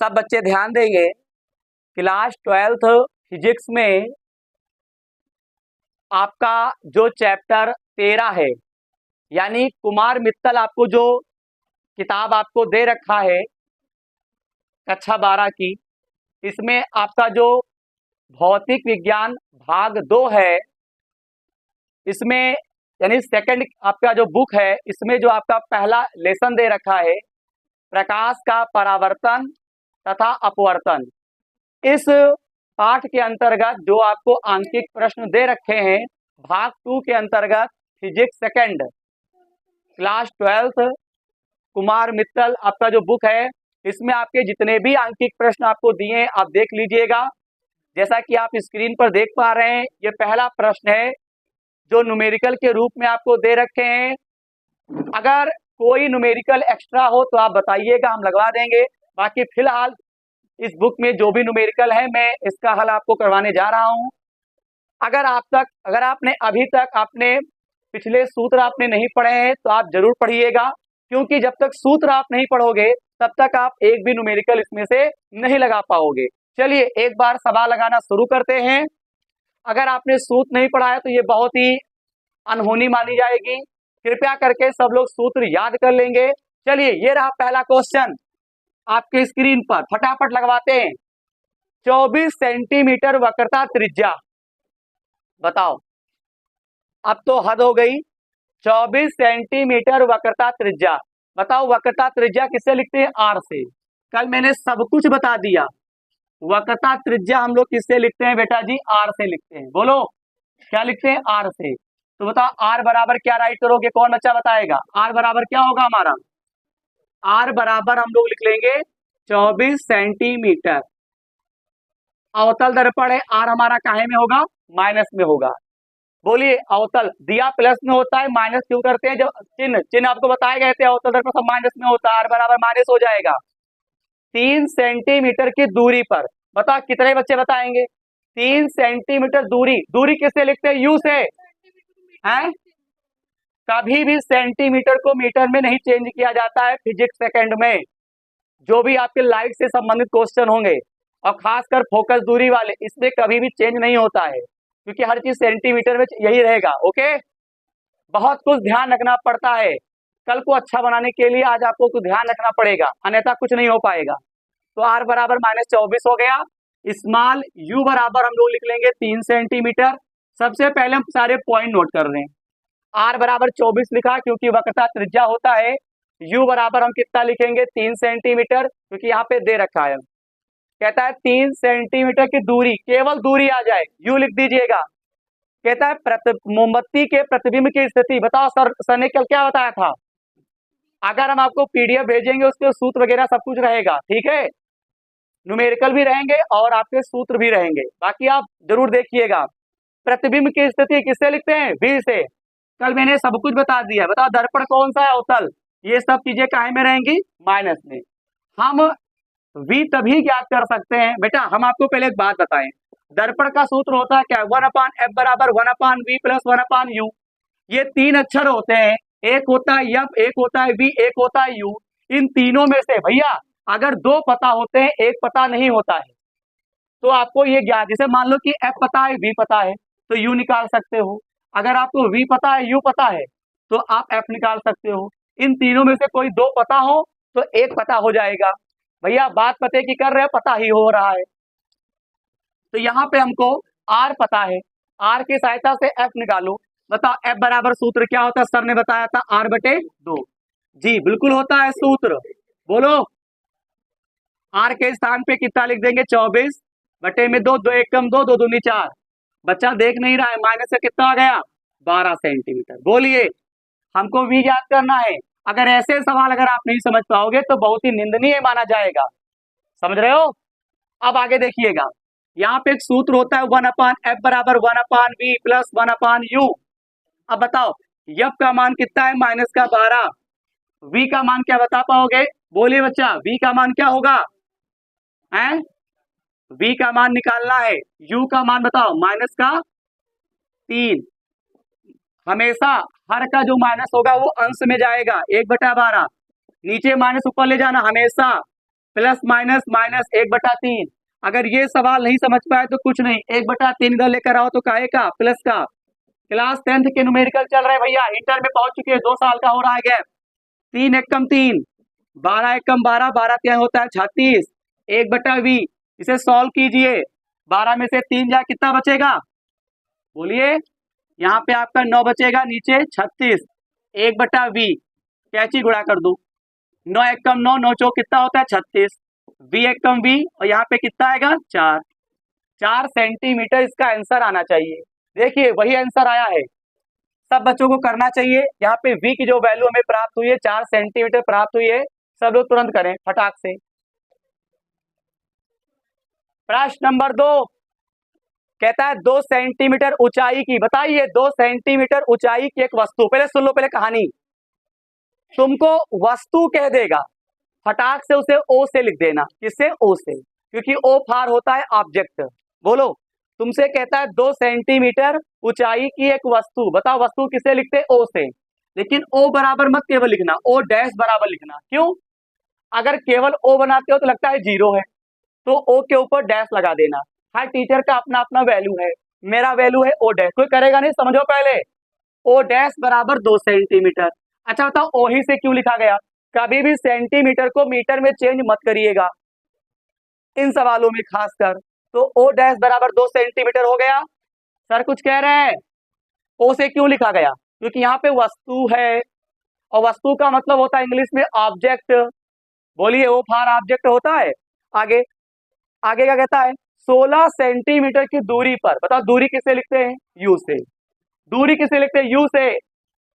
सब बच्चे ध्यान देंगे। क्लास 12th फिजिक्स में आपका जो चैप्टर 13 है, यानी कुमार मित्तल आपको जो किताब आपको दे रखा है कक्षा 12 की, इसमें आपका जो भौतिक विज्ञान भाग 2 है, इसमें यानी सेकंड आपका जो बुक है, इसमें जो आपका पहला लेसन दे रखा है प्रकाश का परावर्तन तथा अपवर्तन, इस पाठ के अंतर्गत जो आपको आंकिक प्रश्न दे रखे हैं भाग 2 के अंतर्गत physics second class 12th Kumar Mittal आपका जो बुक है, इसमें आपके जितने भी आंकिक प्रश्न आपको दिए हैं आप देख लीजिएगा। जैसा कि आप स्क्रीन पर देख पा रहे हैं, ये पहला प्रश्न है जो न्यूमेरिकल के रूप में आपको दे रखे हैं। अगर कोई न्यूमेरिकल एक्स्ट्रा हो तो आप बताइएगा, हम लगवा देंगे। बाकी फिलहाल इस बुक में जो भी न्यूमेरिकल है मैं इसका हल आपको करवाने जा रहा हूं। अगर आपने अभी तक आपने पिछले सूत्र आपने नहीं पढ़े हैं तो आप जरूर पढ़िएगा, क्योंकि जब तक सूत्र आप नहीं पढ़ोगे तब तक आप एक भी न्यूमेरिकल इसमें से नहीं लगा पाओगे। चलिए एक बार सवाल लगाना शुरू करते हैं। अगर आपने सूत्र नहीं पढ़ा है तो ये बहुत ही अनहोनी मानी जाएगी। कृपया करके सब लोग सूत्र याद कर लेंगे। चलिए ये रहा पहला क्वेश्चन आपके स्क्रीन पर, फटाफट लगवाते हैं। 24 सेंटीमीटर वक्रता त्रिज्या, बताओ, अब तो हद हो गई। 24 सेंटीमीटर वक्रता त्रिज्या, बताओ वक्रता त्रिज्या किससे लिखते हैं? आर से। कल मैंने सब कुछ बता दिया। वक्रता त्रिज्या हम लोग किससे लिखते हैं बेटा जी? आर से लिखते हैं। बोलो क्या लिखते हैं? आर से। तो बताओ आर बराबर क्या राइट करोगे? कौन बच्चा बताएगा? आर बराबर क्या होगा हमारा? आर बराबर हम लोग लिख लेंगे 24 सेंटीमीटर। अवतल दर्पण है, आर हमारा काहे में होगा? माइनस में होगा। बोलिए अवतल दिया प्लस में होता है, माइनस क्यों करते हैं? जब चिन्ह आपको बताए गए थे अवतल दर्पण सब माइनस में होता है, आर बराबर माइनस हो जाएगा। 3 सेंटीमीटर की दूरी पर, बताओ कितने बच्चे बताएंगे? 3 सेंटीमीटर दूरी किससे लिखते हैं? यू से। हैं? कभी भी सेंटीमीटर को मीटर में नहीं चेंज किया जाता है फिजिक्स सेकंड में। जो भी आपके लाइट से संबंधित क्वेश्चन होंगे और खासकर फोकस दूरी वाले, इसमें कभी भी चेंज नहीं होता है, क्योंकि हर चीज सेंटीमीटर में यही रहेगा। ओके, बहुत कुछ ध्यान रखना पड़ता है। कल को अच्छा बनाने के लिए आज आपको कुछ ध्यान रखना पड़ेगा, अन्यथा कुछ नहीं हो पाएगा। तो आर बराबर -24 हो गया। स्मॉल यू बराबर हम लोग लिख लेंगे 3 सेंटीमीटर। सबसे पहले हम सारे पॉइंट नोट कर रहे हैं। आर बराबर 24 लिखा क्योंकि वक्रता त्रिज्या होता है। यू बराबर हम कितना लिखेंगे? 3 सेंटीमीटर, क्योंकि यहाँ पे दे रखा है। कहता है 3 सेंटीमीटर की दूरी, केवल दूरी आ जाए, यू लिख दीजिएगा। कहता है मोमबत्ती के प्रतिबिंब की स्थिति, बताओ सर ने कल क्या बताया था? अगर हम आपको पीडीएफ भेजेंगे उसके सूत्र वगैरह सब कुछ रहेगा, ठीक है, न्यूमेरिकल भी रहेंगे और आपके सूत्र भी रहेंगे। बाकी आप जरूर देखिएगा। प्रतिबिंब की स्थिति किससे लिखते हैं? वी से। कल मैंने सब कुछ बता दिया। बताओ दर्पण कौन सा है? अवतल। ये सब चीजें काहे में रहेंगी? माइनस में। हम वी तभी ज्ञात कर सकते हैं बेटा, हम आपको पहले एक बात बताएं, दर्पण का सूत्र होता है क्या? 1/f बराबर 1/v प्लस 1/u। ये 3 अक्षर होते हैं, एक होता है एफ, एक होता है वी, एक होता है यू। इन तीनों में से भैया अगर 2 पता होते हैं, एक पता नहीं होता है, तो आपको ये ज्ञात, जैसे मान लो कि एफ पता है, वी पता है, तो यू निकाल सकते हो। अगर आपको वी पता है, यू पता है, तो आप एफ निकाल सकते हो। इन तीनों में से कोई 2 पता हो तो एक पता हो जाएगा। भैया बात पते की कर रहे हैं, पता ही हो रहा है। तो यहाँ पे हमको आर पता है, आर की सहायता से एफ निकालो। बताओ एफ बराबर सूत्र क्या होता है? सर ने बताया था R/2। जी बिल्कुल होता है सूत्र। बोलो आर के स्थान पे कितना लिख देंगे? 24/2, 2 1 कम 2, 2 दूनी 4। बच्चा देख नहीं रहा है, माइनस से कितना आ गया? 12 सेंटीमीटर। बोलिए हमको वी याद करना है। अगर ऐसे सवाल अगर आप नहीं समझ पाओगे तो बहुत ही निंदनीय माना जाएगा। समझ रहे हो? अब आगे देखिएगा, यहाँ पे एक सूत्र होता है 1/f बराबर 1/v प्लस 1/u। अब बताओ एफ का मान कितना है? -12। वी का मान क्या बता पाओगे? बोलिए बच्चा, वी का मान क्या होगा? हैं? वी का मान निकालना है। यू का मान बताओ? -3। हमेशा हर का जो माइनस होगा वो अंश में जाएगा, 1/12। नीचे माइनस ऊपर ले जाना हमेशा। Plus minus minus 1/3। अगर ये सवाल नहीं समझ पाए तो कुछ नहीं, 1/3 इधर लेकर आओ तो काहे का प्लस का। क्लास 10th के न्यूमेरिकल चल रहे भैया, इंटर में पहुंच चुके हैं, 2 साल का हो रहा है गैप। 3 एकम 3, 12 एकम 12, 12 क्या होता है 36, 1/v। इसे सॉल्व कीजिए, 12 में से 3 जाए कितना बचेगा, बोलिए। यहाँ पे आपका 9 बचेगा, नीचे 36, 1/v। कैची गुणा कर दू, 9 एकम 9, 9 चौक कितना होता है 36, v एकम v, और यहाँ पे कितना आएगा 4 सेंटीमीटर इसका आंसर आना चाहिए। देखिए वही आंसर आया है, सब बच्चों को करना चाहिए। यहाँ पे v की जो वैल्यू हमें प्राप्त हुई है 4 सेंटीमीटर प्राप्त हुई है, सब लोग तुरंत करें फटाक से। प्रश्न नंबर 2 कहता है 2 सेंटीमीटर ऊंचाई की, बताइए 2 सेंटीमीटर ऊंचाई की एक वस्तु, पहले सुन लो, पहले कहानी। तुमको वस्तु कह देगा, फटाक से उसे ओ से लिख देना, किससे, ओ से, क्योंकि ओ फार होता है ऑब्जेक्ट। बोलो, तुमसे कहता है 2 सेंटीमीटर ऊंचाई की एक वस्तु, बताओ वस्तु किसे लिखते, ओ से। लेकिन ओ बराबर मत केवल लिखना, ओ डैश बराबर लिखना। क्यों, अगर केवल ओ बनाते हो तो लगता है 0 है, तो ओ के ऊपर डैश लगा देना। हर टीचर का अपना अपना वैल्यू है, मेरा वैल्यू है ओ डैश, कोई करेगा नहीं, समझो पहले। ओ डैश बराबर 2 सेंटीमीटर। अच्छा बताओ ओ ही से क्यों लिखा गया, कभी भी सेंटीमीटर को मीटर में चेंज मत करिएगा इन सवालों में खासकर। तो ओ डैश बराबर 2 सेंटीमीटर हो गया। सर कुछ कह रहे हैं, ओ से क्यों लिखा गया, क्योंकि यहाँ पे वस्तु है, और वस्तु का मतलब होता है इंग्लिश में ऑब्जेक्ट। बोलिए ओ फार ऑब्जेक्ट होता है। आगे आगे क्या कहता है, 16 सेंटीमीटर की दूरी पर, बताओ दूरी किसे लिखते हैं, यू से। दूरी किसे लिखते हैं, यू से,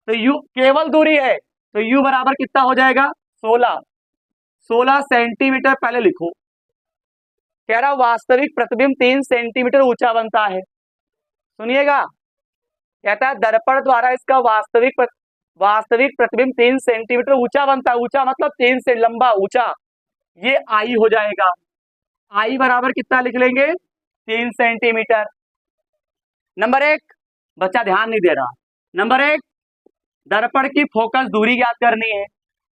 तो यू केवल दूरी है, तो यू बराबर कितना हो जाएगा 16 सेंटीमीटर पहले लिखो। कह रहा वास्तविक प्रतिबिंब 3 सेंटीमीटर ऊंचा बनता है। सुनिएगा, कहता है दर्पण द्वारा इसका वास्तविक प्रतिबिंब 3 सेंटीमीटर ऊंचा बनता है। ऊंचा मतलब 3 से लंबा ऊंचा, ये आई हो जाएगा। आई बराबर कितना लिख लेंगे, 3 सेंटीमीटर। नंबर 1, बच्चा ध्यान नहीं दे रहा। नंबर 1, दर्पण की फोकस दूरी ज्ञात करनी है।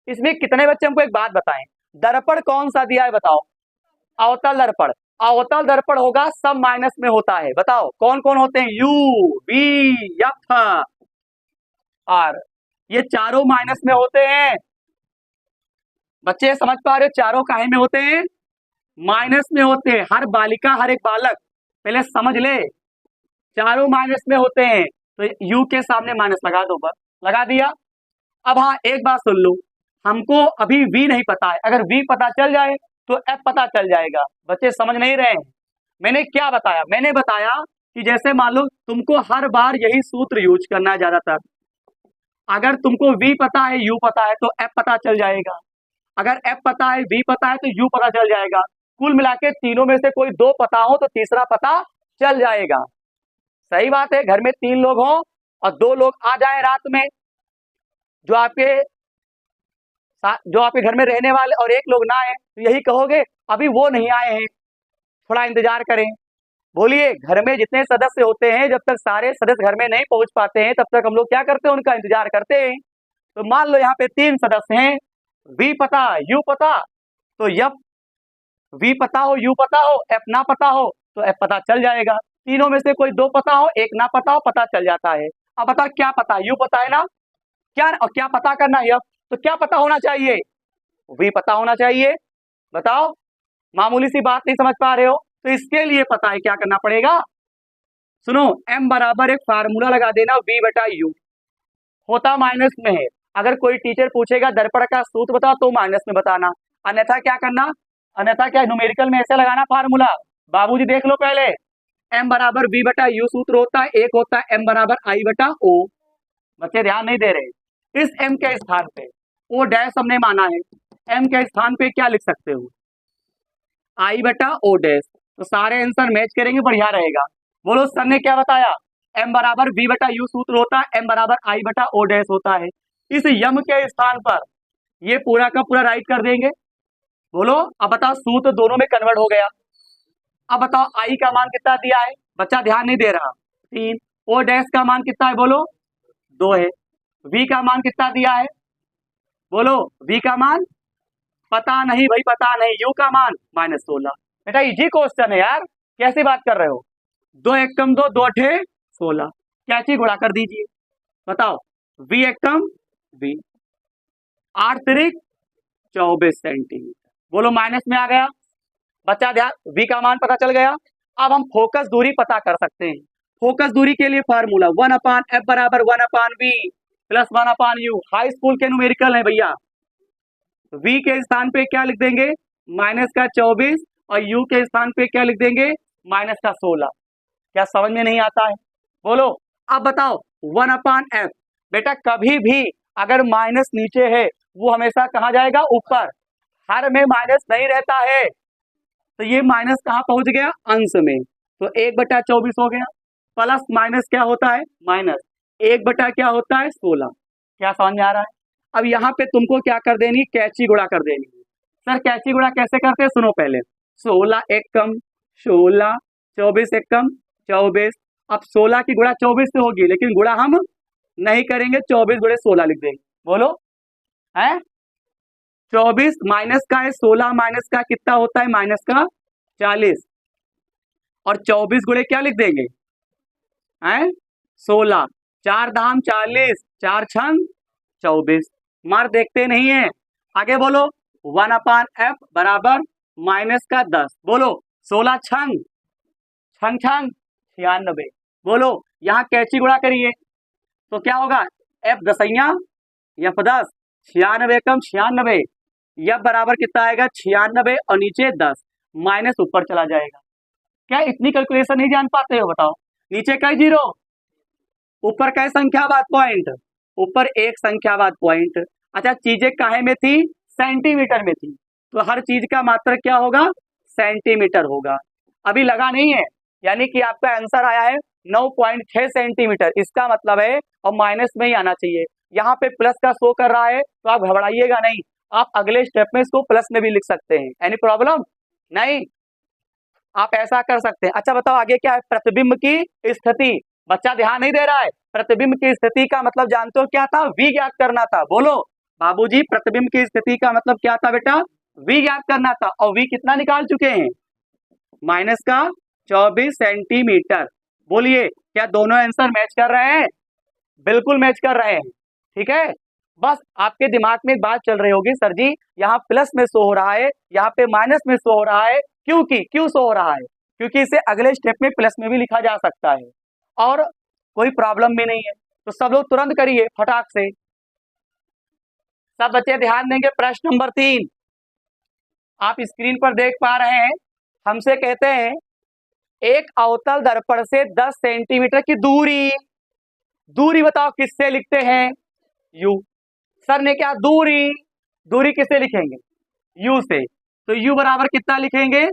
इसमें कितने बच्चे हमको एक बात बताएं, दर्पण कौन सा दिया है बताओ, अवतल दर्पण। अवतल दर्पण होगा, सब माइनस में होता है, बताओ कौन कौन होते हैं, यू, वी, एफ, आर, ये चारों माइनस में होते हैं। बच्चे समझ पा रहे हो, चारों काहे में होते हैं, माइनस में होते हैं। हर बालिका हर एक बालक पहले समझ ले, चारों माइनस में होते हैं, तो यू के सामने माइनस लगा दो, बस लगा दिया। अब हाँ एक बात सुन लो, हमको अभी वी नहीं पता है, अगर वी पता चल जाए तो एफ पता चल जाएगा। बच्चे समझ नहीं रहे हैं, मैंने क्या बताया, मैंने बताया कि जैसे मान लो तुमको हर बार यही सूत्र यूज करना है ज्यादातर। अगर तुमको वी पता है यू पता है तो एफ पता चल जाएगा, अगर एफ पता है वी पता है तो यू पता चल जाएगा। कुल मिला के तीनों में से कोई 2 पता हो तो तीसरा पता चल जाएगा। सही बात है, घर में 3 लोग हों और 2 लोग आ जाए रात में, जो आपके घर में रहने वाले, और 1 लोग ना आए, तो यही कहोगे अभी वो नहीं आए हैं, थोड़ा इंतजार करें। बोलिए, घर में जितने सदस्य होते हैं, जब तक सारे सदस्य घर में नहीं पहुंच पाते हैं तब तक हम लोग क्या करते हैं, उनका इंतजार करते हैं। तो मान लो यहाँ पे 3 सदस्य हैं, वी पता यू पता, तो एफ, वी पता हो यू पता हो एफ ना पता हो तो एफ पता चल जाएगा। तीनों में से कोई 2 पता हो, 1 ना पता हो, पता चल जाता है। अब बता क्या पता, यू पता है ना, क्या और क्या पता करना है, तो क्या पता होना चाहिए, वी पता होना चाहिए। बताओ, मामूली सी बात नहीं समझ पा रहे हो, तो इसके लिए पता है क्या करना पड़ेगा, सुनो, m बराबर एक फार्मूला लगा देना, v/u होता माइनस में है। अगर कोई टीचर पूछेगा दर्पण का सूत्र बताओ तो माइनस में बताना, अन्यथा क्या करना, अन्यथा क्या न्यूमेरिकल में ऐसे लगाना फार्मूला। बाबूजी देख लो पहले, m बराबर v/u सूत्र होता है, एक होता है m बराबर i/o। बच्चे ध्यान नहीं दे रहे, इस m के स्थान पे o डैश हमने माना है, m के स्थान पे क्या लिख सकते हो, i/o डैश। तो सारे आंसर मैच करेंगे, बढ़िया रहेगा। बोलो सर ने क्या बताया, m बराबर v/u सूत्र होता है, m बराबर i/o डैश होता है। इस यम के स्थान पर ये पूरा का पूरा राइट कर देंगे। बोलो, अब बताओ सूत्र दोनों में कन्वर्ट हो गया। अब बताओ आई का मान कितना दिया है, बच्चा ध्यान नहीं दे रहा, 3, ओ डैश का मान कितना है, बोलो 2 है, वी का मान कितना दिया है, बोलो वी का मान पता नहीं भाई, पता नहीं। यू का मान -16। बेटा इजी क्वेश्चन है यार, कैसी बात कर रहे हो। 2 एकम 2, 2 अठे 16, क्या चीज गुणा कर दीजिए, बताओ। v एकम v, 8 तिरिक 24 सेंटीमीटर। बोलो माइनस में आ गया। बच्चा ध्यान, v का मान पता चल गया। अब हम फोकस दूरी पता कर सकते हैं। फोकस दूरी के लिए फार्मूला 1/f बराबर 1/v plus 1/u। High school के न्यूमेरिकल है भैया। v के स्थान पे क्या लिख देंगे, -24, और u के स्थान पे क्या लिख देंगे, -16। क्या समझ में नहीं आता है, बोलो। अब बताओ 1/f, बेटा कभी भी अगर माइनस नीचे है वो हमेशा कहाँ जाएगा, ऊपर। हर में माइनस नहीं रहता है, तो ये माइनस कहाँ पहुंच गया, अंश में। तो 1/24 हो गया, प्लस माइनस क्या होता है, माइनस 1 क्या होता है, 16। क्या समझ में आ रहा है। अब यहाँ पे तुमको क्या कर देनी, कैची गुणा कर देनी। सर कैची गुणा कैसे करते हैं, सुनो पहले। 16 एकम 16, 24 एकम 24। अब 16 की गुणा 24 से होगी, लेकिन गुणा हम नहीं करेंगे, 24 गुणे 16 लिख देंगे। बोलो है 24 माइनस का है 16 माइनस का कितना होता है, माइनस का 40, और 24 गुणे क्या लिख देंगे, हैं 16। 4 धाम 40, 4 छंग 24। मार देखते नहीं है, आगे बोलो। 1/f बराबर माइनस का 10। बोलो 16 छंग छंग छंग 96। बोलो यहाँ कैची गुणा करिए तो क्या होगा, f दसैया f 10, 96 कम 96, यह बराबर कितना आएगा 96, और नीचे 10, माइनस ऊपर चला जाएगा। क्या इतनी कैलकुलेशन नहीं जान पाते हो, बताओ। नीचे का 0, ऊपर का संख्यावाद पॉइंट, ऊपर एक संख्यावाद पॉइंट। अच्छा चीजें काहे में थी, सेंटीमीटर में थी, तो हर चीज का मात्रक क्या होगा, सेंटीमीटर होगा। अभी लगा नहीं है, यानी कि आपका आंसर आया है 9.6 सेंटीमीटर, इसका मतलब है, और माइनस में ही आना चाहिए। यहाँ पे प्लस का शो कर रहा है तो आप घबराइएगा नहीं, आप अगले स्टेप में इसको प्लस में भी लिख सकते हैं, एनी प्रॉब्लम नहीं, आप ऐसा कर सकते हैं। अच्छा बताओ आगे क्या है, प्रतिबिंब की स्थिति। बच्चा ध्यान नहीं दे रहा है। प्रतिबिंब की स्थिति का मतलब जानते हो क्या था, v ज्ञात करना था। बोलो बाबूजी, प्रतिबिंब की स्थिति का मतलब क्या था बेटा, v ज्ञात करना था, और v कितना निकाल चुके हैं, माइनस का 24 सेंटीमीटर। बोलिए क्या दोनों आंसर मैच कर रहे हैं, बिल्कुल मैच कर रहे हैं, ठीक है। बस आपके दिमाग में एक बात चल रही होगी, सर जी यहाँ प्लस में शो हो रहा है, यहाँ पे माइनस में शो हो रहा है, क्यों शो हो रहा है, क्योंकि इसे अगले स्टेप में प्लस में भी लिखा जा सकता है, और कोई प्रॉब्लम भी नहीं है। तो सब लोग तुरंत करिए फटाक से, सब बच्चे ध्यान देंगे। प्रश्न नंबर 3 आप स्क्रीन पर देख पा रहे हैं, हमसे कहते हैं एक अवतल दर्पण से 10 सेंटीमीटर की दूरी बताओ किससे लिखते हैं, u। सर ने क्या, दूरी किससे लिखेंगे, u से, तो u बराबर कितना लिखेंगे,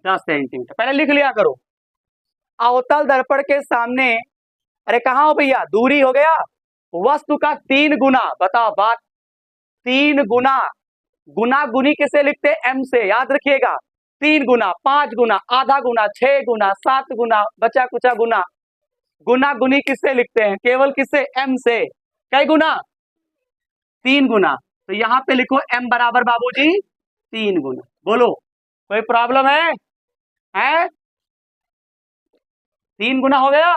10 सेंटीमीटर। पहले लिख लिया करो, अवतल दर्पण के सामने, अरे कहाँ हो भैया, दूरी हो गया, वस्तु का 3 गुना, बताओ बात, 3 गुना, गुना गुनी किसे लिखते हैं, m से, याद रखिएगा। 3 गुना, 5 गुना, आधा गुना, 6 गुना, 7 गुना, बचा कुचा गुना, गुना गुनी किससे लिखते हैं, केवल किससे, m से। कई गुना, 3 गुना, तो यहाँ पे लिखो m बराबर बाबूजी 3 गुना। बोलो कोई प्रॉब्लम है 3 गुना हो गया।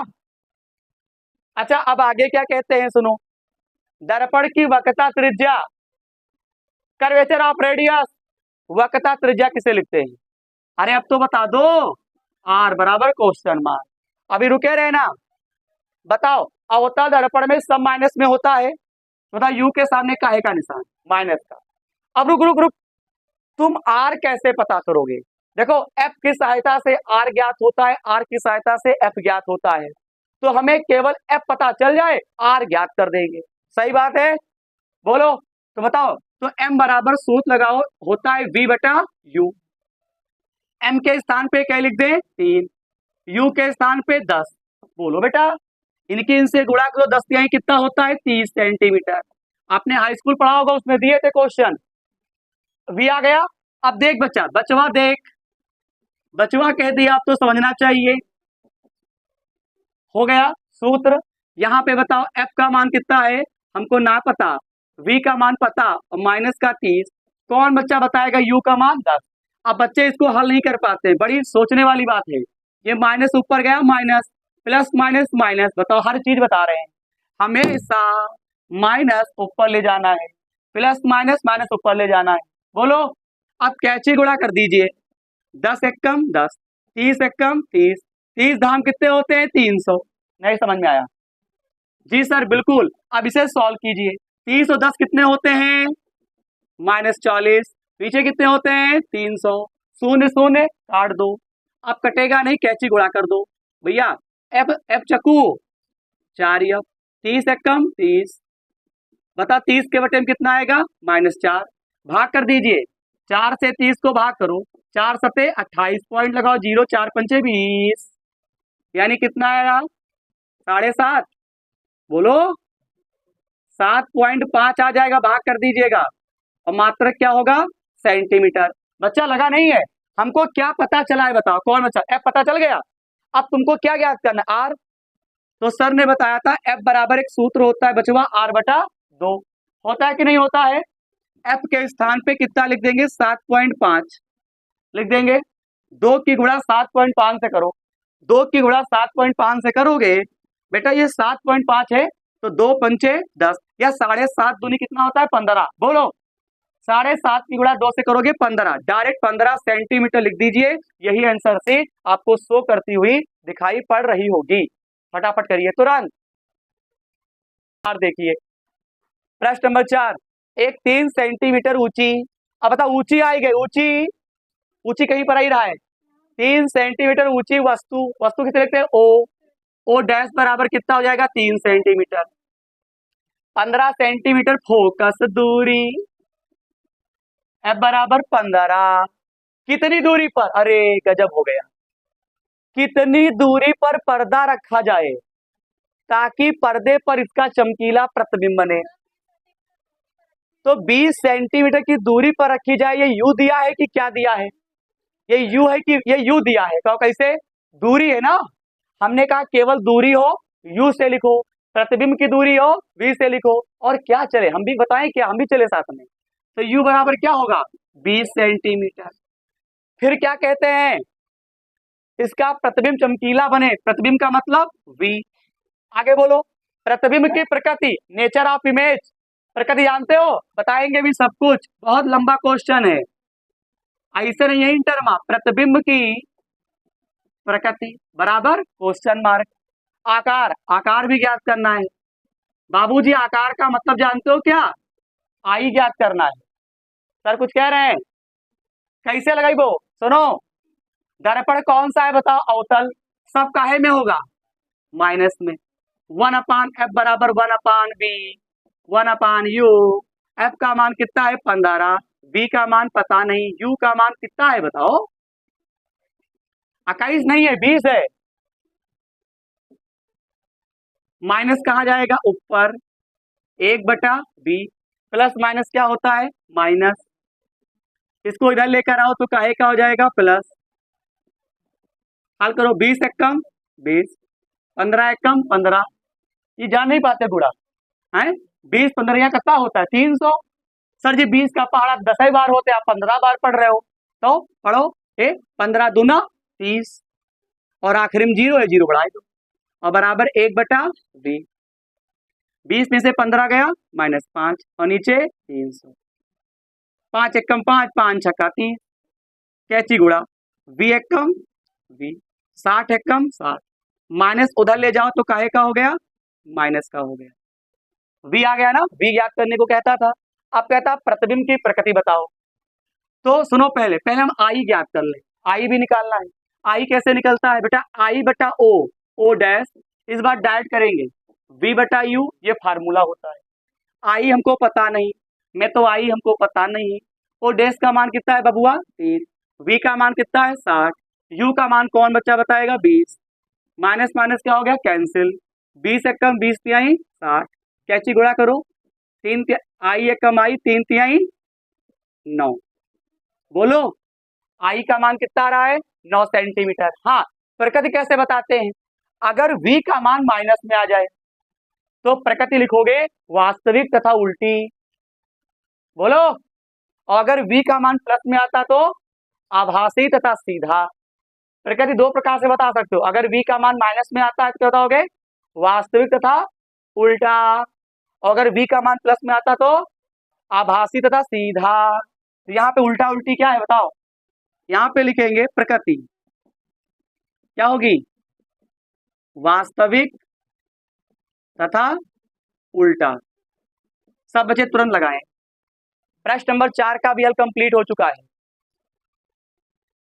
अच्छा अब आगे क्या कहते हैं, सुनो। दर्पण की वक्रता त्रिज्या, कर्वेचर ऑफ रेडियस, वक्रता त्रिज्या किसे लिखते हैं, अरे अब तो बता दो, r बराबर क्वेश्चन मार्क। अभी रुके रहे ना, बताओ अवतल दर्पण में सब माइनस में होता है, बताओ u के सामने काहे का निशान, माइनस का। अब रुक, तुम r कैसे पता करोगे, देखो f की सहायता से r ज्ञात होता है, r की सहायता से f ज्ञात होता है, तो हमें केवल f पता चल जाए r ज्ञात कर देंगे, सही बात है। बोलो तो बताओ, तो m बराबर सूत्र लगाओ, होता है v/u। m के स्थान पे क्या लिख दें, 3, u के स्थान पे 10। बोलो बेटा इनकी इनसे गुणा करो, 10 तिहाई कितना होता है, 30 सेंटीमीटर। आपने हाई स्कूल पढ़ा होगा, उसमें दिए थे क्वेश्चन, v आ गया। अब देख बच्चा, बचवा कह दिया, आप तो समझना चाहिए, हो गया सूत्र। यहाँ पे बताओ f का मान कितना है, हमको ना पता, v का मान पता, और माइनस का 30, कौन बच्चा बताएगा u का मान 10। अब बच्चे इसको हल नहीं कर पाते, बड़ी सोचने वाली बात है। ये माइनस ऊपर गया माइनस, प्लस माइनस माइनस, बताओ हर चीज बता रहे हैं, हमेशा माइनस ऊपर ले जाना है, प्लस माइनस माइनस ऊपर ले जाना है। बोलो, अब कैची गुणा कर दीजिए, 10 एकम 10, 30 एकम 30, 30 धाम कितने होते हैं 300। नहीं समझ में आया? जी सर बिल्कुल। अब इसे सॉल्व कीजिए, 30 और 10 कितने होते हैं -40, पीछे कितने होते हैं 300, शून्य शून्य काट दो, अब कटेगा नहीं, कैची गुणा कर दो भैया, एफ एफ चकू 4 एफ, 30 एकम 30, बता 30 के बटे में कितना आएगा -4, भाग कर दीजिए, 4 से 30 को भाग करो, 4 सते 28, पॉइंट लगाओ 0, 4 पंचे 20, यानी कितना आएगा 7.5, बोलो 7.5 आ जाएगा, भाग कर दीजिएगा, और मात्रक क्या होगा सेंटीमीटर। बच्चा लगा नहीं है? हमको क्या पता चला है बताओ, कौन बच्चा? एफ पता चल गया। अब तुमको क्या ज्ञात करना है, आर। तो सर ने बताया था एफ बराबर एक सूत्र होता है बचवा r/2, होता है कि नहीं होता है? एफ के स्थान पे कितना लिख देंगे 7.5 लिख देंगे, 2 की गुणा 7.5 से करो, 2 की गुणा 7.5 से करोगे बेटा, ये 7.5 है तो 2 पंचे 10, या 7.5 दूनी कितना होता है 15, बोलो 7.5 की गुणा 2 से करोगे 15, डायरेक्ट 15 सेंटीमीटर लिख दीजिए। यही आंसर से आपको शो करती हुई दिखाई पड़ रही होगी, फटाफट करिए तुरंत। देखिए प्रश्न नंबर 4, एक 3 सेंटीमीटर ऊंची, अब बता ऊंची आई गई, ऊंची ऊंची कहीं पर ही रहा है, 3 सेंटीमीटर ऊंची वस्तु, वस्तु किसे लिखते हैं ओ डैश बराबर कितना हो जाएगा 3 सेंटीमीटर, 15 सेंटीमीटर फोकस दूरी, एफ बराबर 15, कितनी दूरी पर, अरे गजब हो गया, कितनी दूरी पर पर्दा रखा जाए ताकि पर्दे पर इसका चमकीला प्रतिबिंब बने। तो 20 सेंटीमीटर की दूरी पर रखी जाए, ये यू दिया है कि क्या दिया है, ये यू है कि ये यू दिया है, तो कैसे दूरी है ना, हमने कहा केवल दूरी हो यू से लिखो, प्रतिबिंब की दूरी हो v से लिखो, और क्या चले हम भी बताएं, क्या हम भी चले साथ में, तो u बराबर क्या होगा 20 सेंटीमीटर। फिर क्या कहते हैं, इसका प्रतिबिंब चमकीला बने, प्रतिबिंब का मतलब v, आगे बोलो, प्रतिबिंब की प्रकृति, नेचर ऑफ इमेज, प्रकृति जानते हो, बताएंगे भी सब कुछ, बहुत लंबा क्वेश्चन है, ऐसे नहीं है इंटर में, प्रतिबिंब की प्रकृति बराबर क्वेश्चन मार्क, आकार, आकार भी ज्ञात करना है बाबूजी, आकार का मतलब जानते हो क्या, आई ज्ञात करना है। सर कुछ कह रहे हैं, कैसे लगाई वो, सुनो, दर्पण कौन सा है बताओ, अवतल, सब काहे में होगा माइनस में, 1/f बराबर 1/b, 1/u, f का मान कितना है 15, b का मान पता नहीं, u का मान कितना है बताओ, 21 नहीं है 20 है, माइनस कहा जाएगा ऊपर, 1/b, प्लस माइनस क्या होता है माइनस, इसको इधर लेकर आओ तो काहे का हो जाएगा प्लस, हल करो, 20 एकम 20, 15 एकम 15, ये जान नहीं पाते बुढ़ा है, 20 15 यहाँ कितना होता है 300, सर जी 20 का पहाड़ा 10 बार होते, आप 15 बार पढ़ रहे हो, तो पढ़ो, 15 दूना 30, और आखिरी में 0 है, 0 बढ़ाए दो, और बराबर 1/b, 20 में से 15 गया -5, और नीचे 300, 5 एकम 5, 5 छक्का 30, कैची गुड़ा v एकम v, 60 एकम 60, माइनस उधर ले जाओ तो काहे का हो गया माइनस का हो गया, v आ गया ना, v याद करने को कहता था। अब कहता प्रतिबिंब की प्रकृति बताओ, तो सुनो पहले पहले हम आई ज्ञात कर ले, आई भी निकालना है, आई कैसे निकलता है बेटा, I/O, ओ डैश, इस बार डायरेक्ट करेंगे, v/u, ये फार्मूला होता है, आई हमको पता नहीं, मैं तो आई हमको पता नहीं, ओ डैश का मान कितना है बबुआ 3, v का मान कितना है 60, u का मान कौन बच्चा बताएगा 20, माइनस माइनस क्या हो गया कैंसिल, 20 एकम 20 तिहाई 60, कैची गुणा करो, 3 आई एकम आई 3 तिहाई 9, बोलो आई का मान कितना आ रहा है 9 सेंटीमीटर। हाँ, प्रकृति कैसे बताते हैं, अगर v का मान माइनस में आ जाए तो प्रकृति लिखोगे वास्तविक तथा उल्टी, बोलो, और अगर v का मान प्लस में आता तो आभासी तथा सीधा। प्रकृति दो प्रकार से बता सकते हो, अगर v का मान माइनस में आता है तो क्या बताओगे, वास्तविक तथा उल्टा, और अगर v का मान प्लस में आता तो आभासी तथा सीधा। तो यहाँ पे उल्टा उल्टी क्या है बताओ, यहाँ पे लिखेंगे प्रकृति क्या होगी, वास्तविक तथा उल्टा। सब बच्चे तुरंत लगाएं। प्रश्न नंबर 4 का भी हल कंप्लीट हो चुका है।